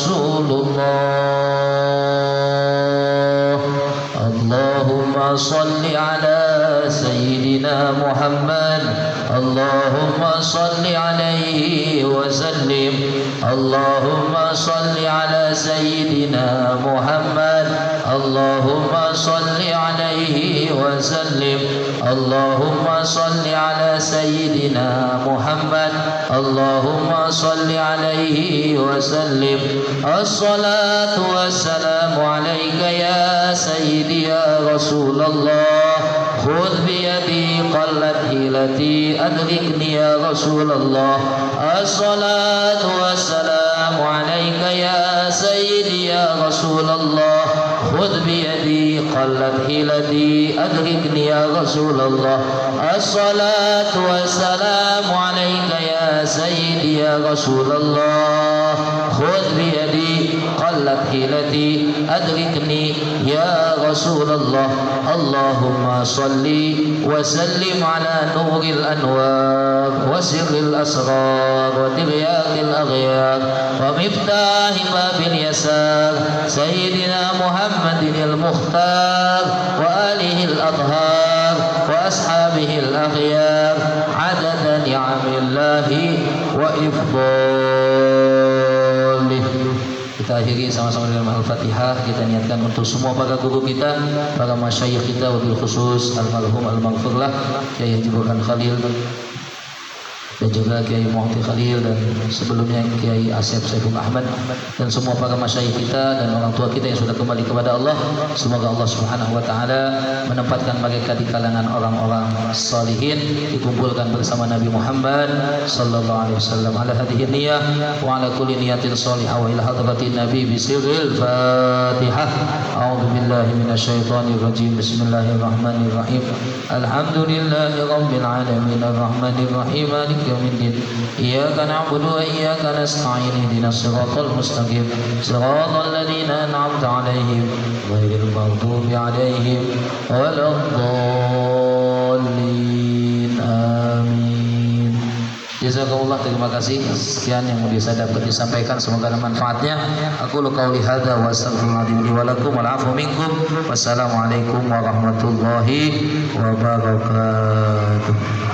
Rasulullah. Allahumma salli ala Sayyidina Muhammad. Allahumma salli alaihi wa sallim. Allahumma salli ala Sayyidina Muhammad. Allahumma salli alaihi wa sallim. Allahumma salli ala Sayyidina Muhammad. Allahumma salli alaihi wa sallim. As-salatu wassalamu alaika ya Sayyidi ya Rasulullah. خذ بيدي قلت حيلتي أدركني يا رسول الله. الصلاة والسلام عليك يا سيدي يا رسول الله. خذ بيدي قلت حيلتي أدركني يا رسول الله. الصلاة والسلام عليك يا سيدي يا رسول الله. خذ بيدي قلت حيلتي أدركني يا رسول الله. اللهم صل وسلم على نور الأنوار وسر الأسرار وترياق الأغيار ومفتاح باب اليسار سيدنا محمد المختار وآله الأطهار وأصحابه الأخيار عدد نعم الله وإفضاله. Kita akhiri sama-sama dengan Al-Fatihah. Kita niatkan untuk semua para guru kita, para masyayikh kita, wabil khusus Al-Marhum Al-Maghfurlah Kiai Haji Burhan Khalil dan juga Kiai Muhammad Khalil, dan sebelumnya Kiai Asep Saiful Ahmad, dan semua para masyayikh kita dan orang tua kita yang sudah kembali kepada Allah. Semoga Allah Subhanahu wa taala menempatkan mereka di kalangan orang-orang salihin, dikumpulkan bersama Nabi Muhammad sallallahu alaihi wasallam. Ala hadhihi niyyah wa ala kulli niyatin shalihah wa ila hadratin Nabi bi sirril Fatihah. A'udzu billahi minasyaitonir rajim. Bismillahirrahmanirrahim. Alhamdulillahi rabbil alamin arrahmanir rahim maliki yaumiddin. Iyyaka na'budu wa iyyaka nasta'in. Ihdinas siratal mustaqim. Siratal ladzina an'amta 'alaihim ghairil maghdubi 'alaihim waladdallin. Amin. Jazakumullah, terima kasih. Sekian yang bisa dapat disampaikan, semoga ada manfaatnya. Aku qauli hadza wa astaghfirullahi wa lakum wal 'afwu minkum. Wassalamualaikum warahmatullahi wabarakatuh.